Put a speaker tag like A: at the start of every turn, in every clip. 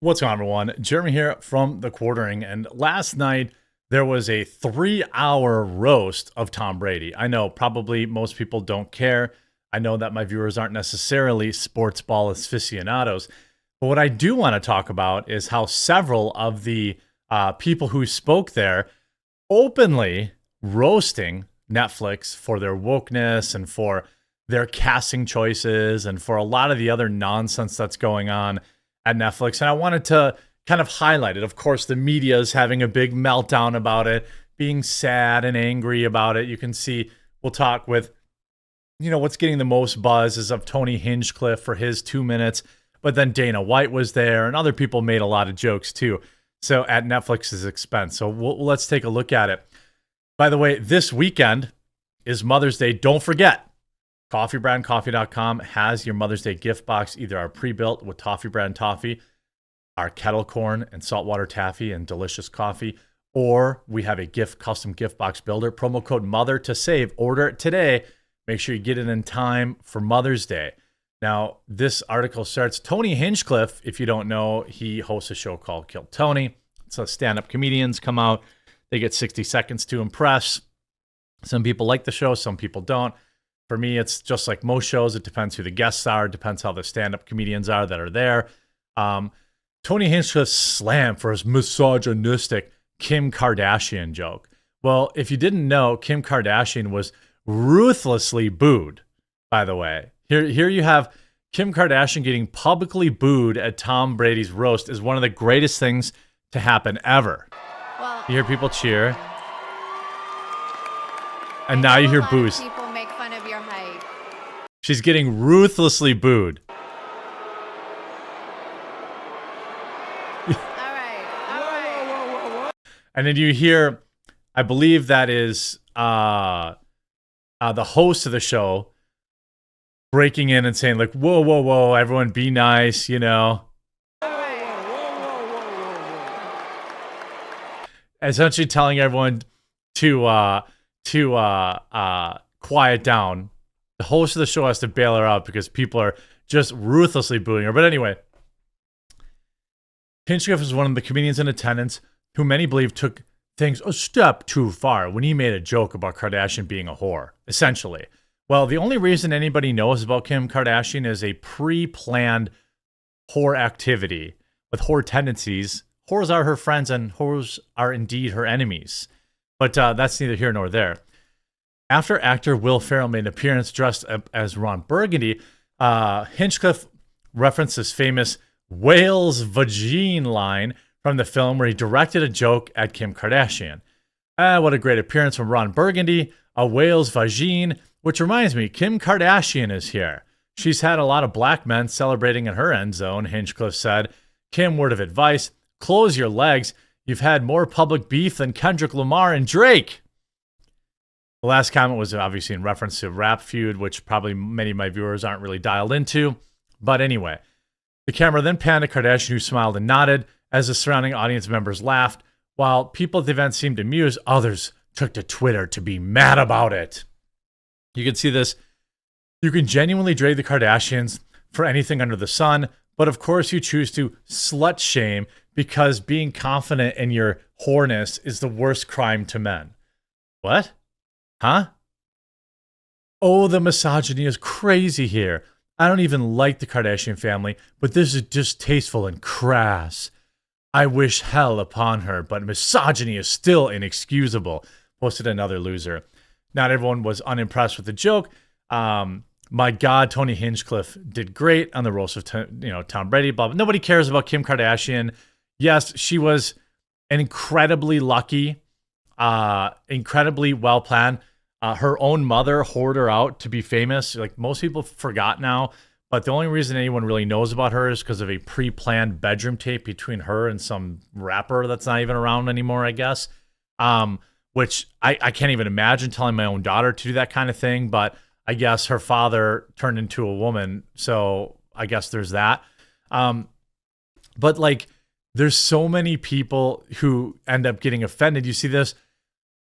A: What's going on, everyone? Jeremy here from The Quartering, and last night there was a 3-hour roast of Tom Brady. I know probably most people don't care. I know that my viewers aren't necessarily sports ball aficionados, but what I do want to talk about is how several of the people who spoke there openly roasting Netflix for their wokeness and for their casting choices and for a lot of the other nonsense that's going on at Netflix. And I wanted to kind of highlight it. Of course, the media is having a big meltdown about it, being sad and angry about it. You can see, we'll talk with, what's getting the most buzz is of Tony Hinchcliffe for his 2 minutes. But then Dana White was there and other people made a lot of jokes too. So at Netflix's expense. So let's take a look at it. By the way, this weekend is Mother's Day. Don't forget, coffeebrandcoffee.com has your Mother's Day gift box, either our pre-built with Toffee Brand Toffee, our kettle corn and saltwater taffy and delicious coffee, or we have a custom gift box builder. Promo code MOTHER to save. Order it today. Make sure you get it in time for Mother's Day. Now, this article starts, Tony Hinchcliffe, if you don't know, he hosts a show called Kill Tony. So stand-up comedians come out. They get 60 seconds to impress. Some people like the show, some people don't. For me, it's just like most shows. It depends who the guests are. It depends how the stand-up comedians are that are there. Tony Hinchcliffe slammed for his misogynistic Kim Kardashian joke. Well, if you didn't know, Kim Kardashian was ruthlessly booed, by the way. Here you have Kim Kardashian getting publicly booed at Tom Brady's roast is one of the greatest things to happen ever.
B: Well,
A: you hear people cheer. And now you hear boos.
B: People make fun of your height.
A: She's getting ruthlessly booed.
B: All right.
A: And then you hear, I believe that is the host of the show breaking in and saying like, whoa, everyone be nice, Essentially telling everyone to quiet down. The host of the show has to bail her out because people are just ruthlessly booing her. But anyway, Hinchcliffe is one of the comedians in attendance who many believe took things a step too far when he made a joke about Kardashian being a whore, essentially. Well, the only reason anybody knows about Kim Kardashian is a pre-planned whore activity with whore tendencies. Whores are her friends and whores are indeed her enemies. But that's neither here nor there. After actor Will Ferrell made an appearance dressed up as Ron Burgundy, Hinchcliffe referenced his famous whale's vagine line from the film where he directed a joke at Kim Kardashian. What a great appearance from Ron Burgundy, a whale's vagine, which reminds me, Kim Kardashian is here. She's had a lot of black men celebrating in her end zone, Hinchcliffe said. Kim, word of advice, close your legs. You've had more public beef than Kendrick Lamar and Drake. The last comment was obviously in reference to Rap Feud, which probably many of my viewers aren't really dialed into. But anyway, the camera then panned to Kardashian, who smiled and nodded as the surrounding audience members laughed. While people at the event seemed amused, others took to Twitter to be mad about it. You can see this. You can genuinely drag the Kardashians for anything under the sun, but of course you choose to slut shame because being confident in your whoreness is the worst crime to men. What? Huh? Oh, the misogyny is crazy here. I don't even like the Kardashian family, but this is distasteful and crass. I wish hell upon her, but misogyny is still inexcusable, posted another loser. Not everyone was unimpressed with the joke. My God, Tony Hinchcliffe did great on the roast of Tom Brady. Blah, blah. Nobody cares about Kim Kardashian. Yes, she was incredibly lucky, incredibly well planned. Her own mother whored her out to be famous. Like most people forgot now, but the only reason anyone really knows about her is because of a pre-planned bedroom tape between her and some rapper that's not even around anymore, I guess. Which I can't even imagine telling my own daughter to do that kind of thing, but I guess her father turned into a woman, so I guess there's that. But like, there's so many people who end up getting offended. You see this?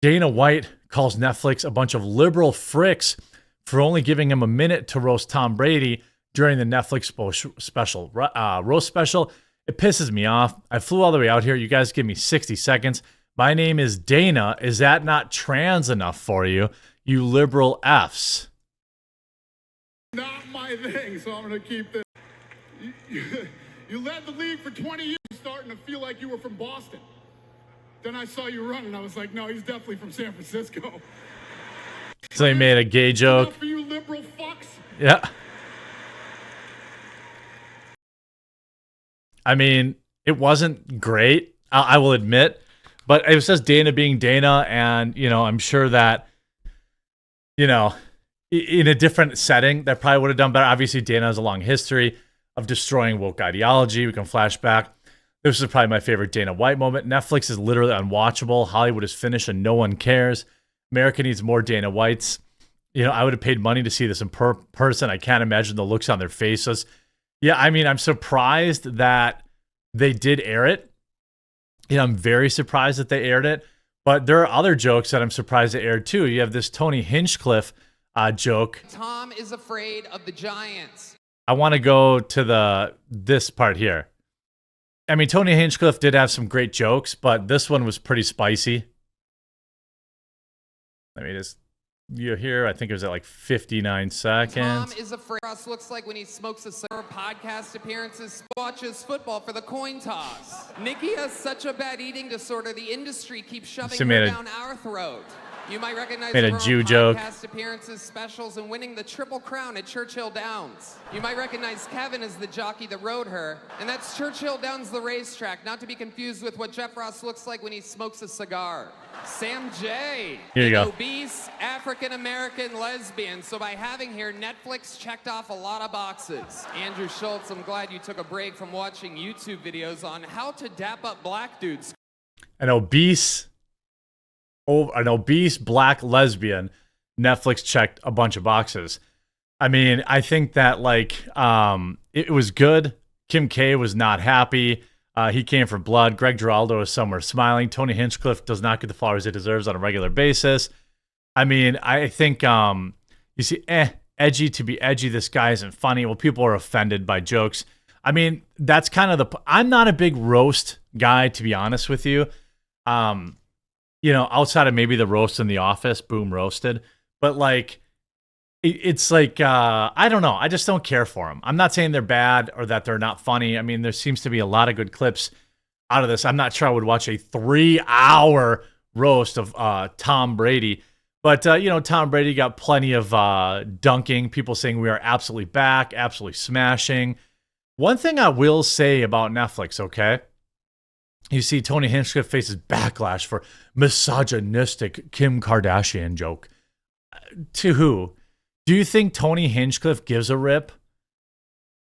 A: Dana White calls Netflix a bunch of liberal fricks for only giving him a minute to roast Tom Brady during the Netflix roast special. It pisses me off. I flew all the way out here. You guys give me 60 seconds. My name is Dana. Is that not trans enough for you? You liberal Fs.
C: Not my thing, so I'm going to keep this. You led the league for 20 years, starting to feel like you were from Boston. Then I saw you run, and I was like, no, he's definitely from San Francisco.
A: So he made a gay joke.
C: Enough for you liberal fucks.
A: Yeah. I mean, it wasn't great, I will admit, but it was just Dana being Dana, and, you know, I'm sure that, you know, in a different setting, that probably would have done better. Obviously, Dana has a long history of destroying woke ideology. We can flash back. This is probably my favorite Dana White moment. Netflix is literally unwatchable. Hollywood is finished and no one cares. America needs more Dana Whites. You know, I would have paid money to see this in person. I can't imagine the looks on their faces. Yeah, I mean, I'm surprised that they did air it. You know, I'm very surprised that they aired it. But there are other jokes that I'm surprised they aired too. You have this Tony Hinchcliffe joke.
D: Tom is afraid of the Giants.
A: I want to go to this part here. I mean, Tony Hinchcliffe did have some great jokes, but this one was pretty spicy. Let me just, you hear, I think it was at like 59 seconds.
D: Tom is afraid. Ross looks like when he smokes a cigar. Podcast appearances, watches football for the coin toss. Nikki has such a bad eating disorder, the industry keeps shoving her down our throat. You might recognize
A: made
D: her
A: a Jew joke.
D: Podcast appearances, specials, and winning the Triple Crown at Churchill Downs. You might recognize Kevin as the jockey that rode her, and that's Churchill Downs, the racetrack, not to be confused with what Jeff Ross looks like when he smokes a cigar. Sam J,
A: here you
D: an
A: go.
D: obese African-American lesbian. So by having here, Netflix checked off a lot of boxes. Andrew Schultz, I'm glad you took a break from watching YouTube videos on how to dap up black dudes.
A: An obese black lesbian. Netflix checked a bunch of boxes. I mean, I think that like it was good. Kim K was not happy. He came for blood. Greg Giraldo is somewhere smiling. Tony Hinchcliffe does not get the flowers he deserves on a regular basis. I mean, I think you see, edgy to be edgy. This guy isn't funny. Well, people are offended by jokes. I mean, that's kind of I'm not a big roast guy, to be honest with you. You know, outside of maybe the roast in The Office, boom, roasted. But like, it's like, I don't know. I just don't care for them. I'm not saying they're bad or that they're not funny. I mean, there seems to be a lot of good clips out of this. I'm not sure I would watch a 3-hour roast of Tom Brady. But, you know, Tom Brady got plenty of dunking. People saying we are absolutely back, absolutely smashing. One thing I will say about Netflix, okay? You see Tony Hinchcliffe faces backlash for misogynistic Kim Kardashian joke. To who? Do you think Tony Hinchcliffe gives a rip?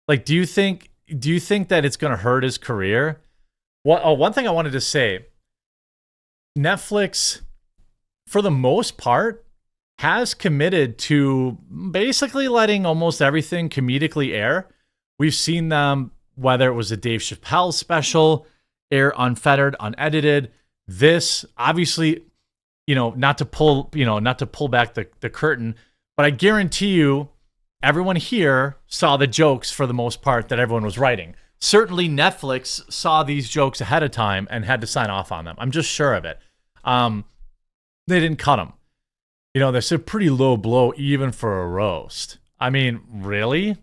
A: Like, do you think that it's going to hurt his career? One thing I wanted to say, Netflix, for the most part, has committed to basically letting almost everything comedically air. We've seen them, whether it was a Dave Chappelle special, air unfettered, unedited. This, obviously, you know, not to pull back the curtain, but I guarantee you, everyone here saw the jokes for the most part that everyone was writing. Certainly, Netflix saw these jokes ahead of time and had to sign off on them. I'm just sure of it. They didn't cut them. You know, that's a pretty low blow even for a roast. I mean, really?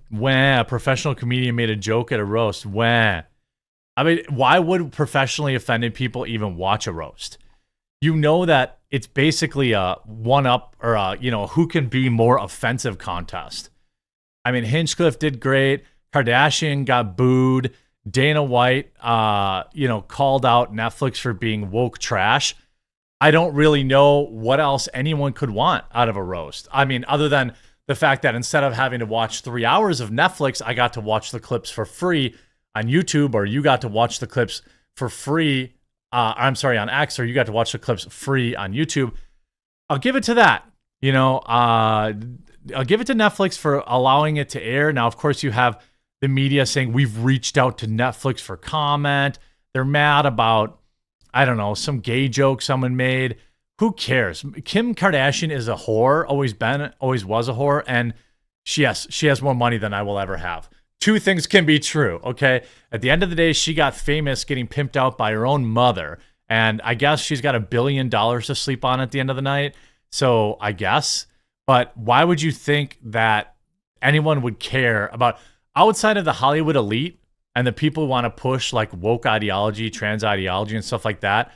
A: When a professional comedian made a joke at a roast, when? I mean, why would professionally offended people even watch a roast? You know that it's basically a one-up or a, you know, who can be more offensive contest. I mean, Hinchcliffe did great. Kardashian got booed. Dana White, you know, called out Netflix for being woke trash. I don't really know what else anyone could want out of a roast. I mean, other than the fact that instead of having to watch 3 hours of Netflix, I got to watch the clips for free on YouTube, or you got to watch the clips for free. On X, or you got to watch the clips free on YouTube. I'll give it to that. You know, I'll give it to Netflix for allowing it to air. Now, of course, you have the media saying we've reached out to Netflix for comment. They're mad about, I don't know, some gay joke someone made. Who cares? Kim Kardashian is a whore, always was a whore, and she has more money than I will ever have. two things can be true, okay? At the end of the day, she got famous getting pimped out by her own mother. And I guess she's got $1 billion to sleep on at the end of the night. So I guess. But why would you think that anyone would care about outside of the Hollywood elite and the people who want to push like woke ideology, trans ideology, and stuff like that?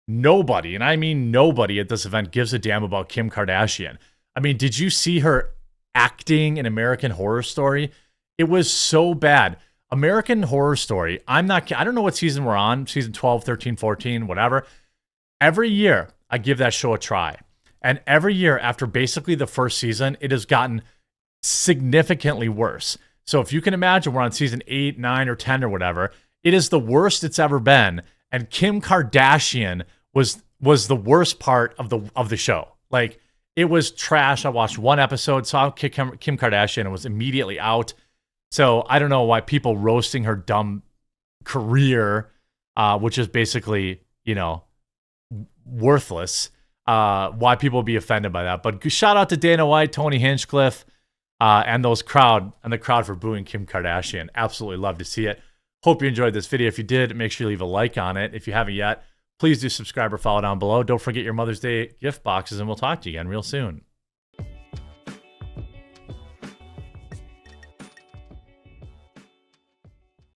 A: Nobody, and I mean nobody at this event gives a damn about Kim Kardashian. I mean, did you see her acting in American Horror Story? It was so bad. American Horror Story, I don't know what season we're on, season 12, 13, 14, whatever. Every year, I give that show a try. And every year after basically the first season, it has gotten significantly worse. So if you can imagine, we're on season 8, 9, or 10 or whatever. It is the worst it's ever been. And Kim Kardashian was the worst part of the show. Like, it was trash. I watched one episode, saw Kim Kardashian, and was immediately out. So I don't know why people roasting her dumb career, which is basically, worthless, why people be offended by that. But shout out to Dana White, Tony Hinchcliffe, and the crowd for booing Kim Kardashian. Absolutely love to see it. Hope you enjoyed this video. If you did, make sure you leave a like on it. If you haven't yet, please do subscribe or follow down below. Don't forget your Mother's Day gift boxes, and we'll talk to you again real soon.